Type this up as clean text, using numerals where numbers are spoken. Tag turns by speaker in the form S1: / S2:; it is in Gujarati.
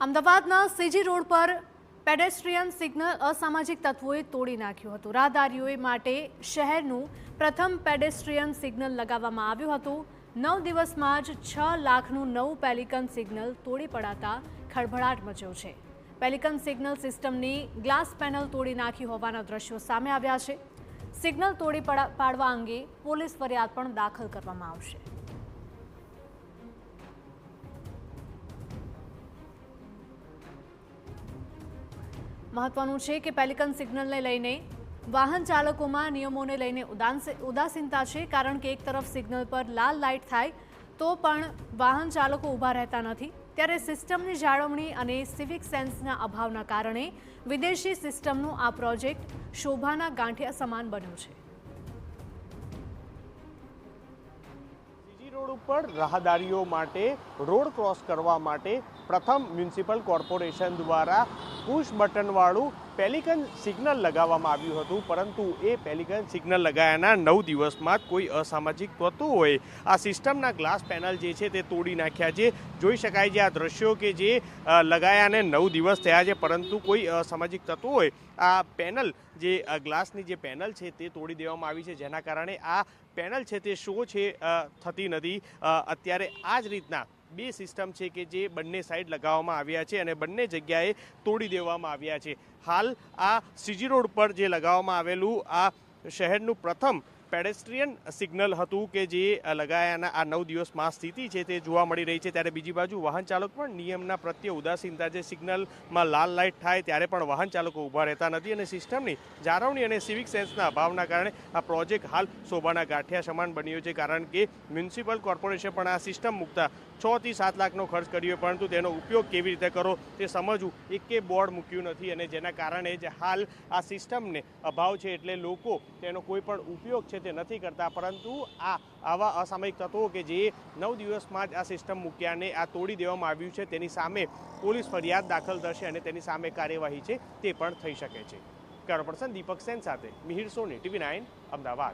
S1: અમદાવાદના સીજી રોડ પર પેડેસ્ટ્રીયન સિગ્નલ અસામાજિક તત્વોએ તોડી નાખ્યું હતું। રાહદારીઓ માટે શહેરનું પ્રથમ પેડેસ્ટ્રીયન સિગ્નલ લગાવવામાં આવ્યું હતું। 9 દિવસમાં જ 6 લાખનું નવું પેલિકન સિગ્નલ તોડી પડાતા ખળભળાટ મચ્યો છે। પેલિકન સિગ્નલ સિસ્ટમની ગ્લાસ પેનલ તોડી નાખી હોવાના દ્રશ્યો સામે આવ્યા છે। સિગ્નલ તોડી પાડવા અંગે પોલીસ ફરિયાદ પણ દાખલ કરવામાં આવશે। મહત્વનું છે કે પેલિકન સિગ્નલને લઈને વાહન ચાલકોમાં નિયમોને લઈને ઉદાસીનતા છે, કારણ કે એક તરફ સિગ્નલ પર લાલ લાઇટ થાય તો પણ વાહન ચાલકો ઊભા રહેતા નથી, ત્યારે સિસ્ટમની જાળવણી અને સિવિક સેન્સના અભાવના કારણે વિદેશી સિસ્ટમનો આ પ્રોજેક્ટ શોભાના ગાંઠિયા સમાન બન્યો છે।
S2: સીજી રોડ ઉપર રાહદારીઓ માટે રોડ ક્રોસ કરવા માટે પ્રથમ મ્યુનિસિપલ કોર્પોરેશન દ્વારા પુશ બટનવાળું પેલિકન સિગ્નલ લગાવવામાં આવ્યું હતું, પરંતુ એ પેલિકન સિગ્નલ લગાવ્યાના 9 દિવસમાં જ કોઈ અસામાજિક તત્વોએ આ સિસ્ટમના ગ્લાસ પેનલ જે છે તે તોડી નાખ્યા છે। જોઈ શકાય છે આ દ્રશ્યો કે જે લગાવ્યાને 9 દિવસ થયા છે, પરંતુ કોઈ અસામાજિક તત્વોએ આ પેનલ જે ગ્લાસની જે પેનલ છે તે તોડી દેવામાં આવી છે, જેના કારણે આ પેનલ છે તે શો છે થતી નથી। અત્યારે આ જ રીતના બે સિસ્ટમ છે કે જે બંને સાઈડ લગાવવામાં આવ્યા છે અને બંને જગ્યાએ તોડી દેવામાં આવ્યા છે। હાલ આ સીજી રોડ પર જે લગાવવામાં આવેલું આ શહેરનું પ્રથમ પેડેસ્ટ્રીયન સિગ્નલ હતું કે જે લગાવ્યાના આ 9 દિવસમાં સ્થિતિ છે તે જોવા મળી રહી છે, ત્યારે બીજી બાજુ વાહન ચાલક પણ નિયમના પ્રત્યે ઉદાસીનતા છે। સિગ્નલમાં લાલ લાઇટ થાય ત્યારે પણ વાહન ચાલકો ઊભા રહેતા નથી અને સિસ્ટમની જાળવણી અને સિવિક સેન્સના અભાવના કારણે આ પ્રોજેક્ટ હાલ શોભાના ગાંઠિયા સમાન બન્યો છે, કારણ કે મ્યુનિસિપલ કોર્પોરેશન પણ આ સિસ્ટમ મૂકતા 6 થી 7 લાખનો ખર્ચ કર્યો, પરંતુ તેનો ઉપયોગ કેવી રીતે કરો તે સમજવું એકે બોર્ડ મૂક્યું નથી અને જેના કારણે જ હાલ આ સિસ્ટમને અભાવ છે, એટલે લોકો તેનો કોઈ પણ ઉપયોગ છે તે નથી કરતા। પરંતુ આવા અસામયિક તત્વો કે જે 9 દિવસમાં જ આ સિસ્ટમ મૂક્યાને આ તોડી દેવામાં આવ્યું છે, તેની સામે પોલીસ ફરિયાદ દાખલ થશે અને તેની સામે કાર્યવાહી છે તે પણ થઈ શકે છે। કેમેરા પર્સન દીપક સેન સાથે મિહિર સોની, TV9 અમદાવાદ।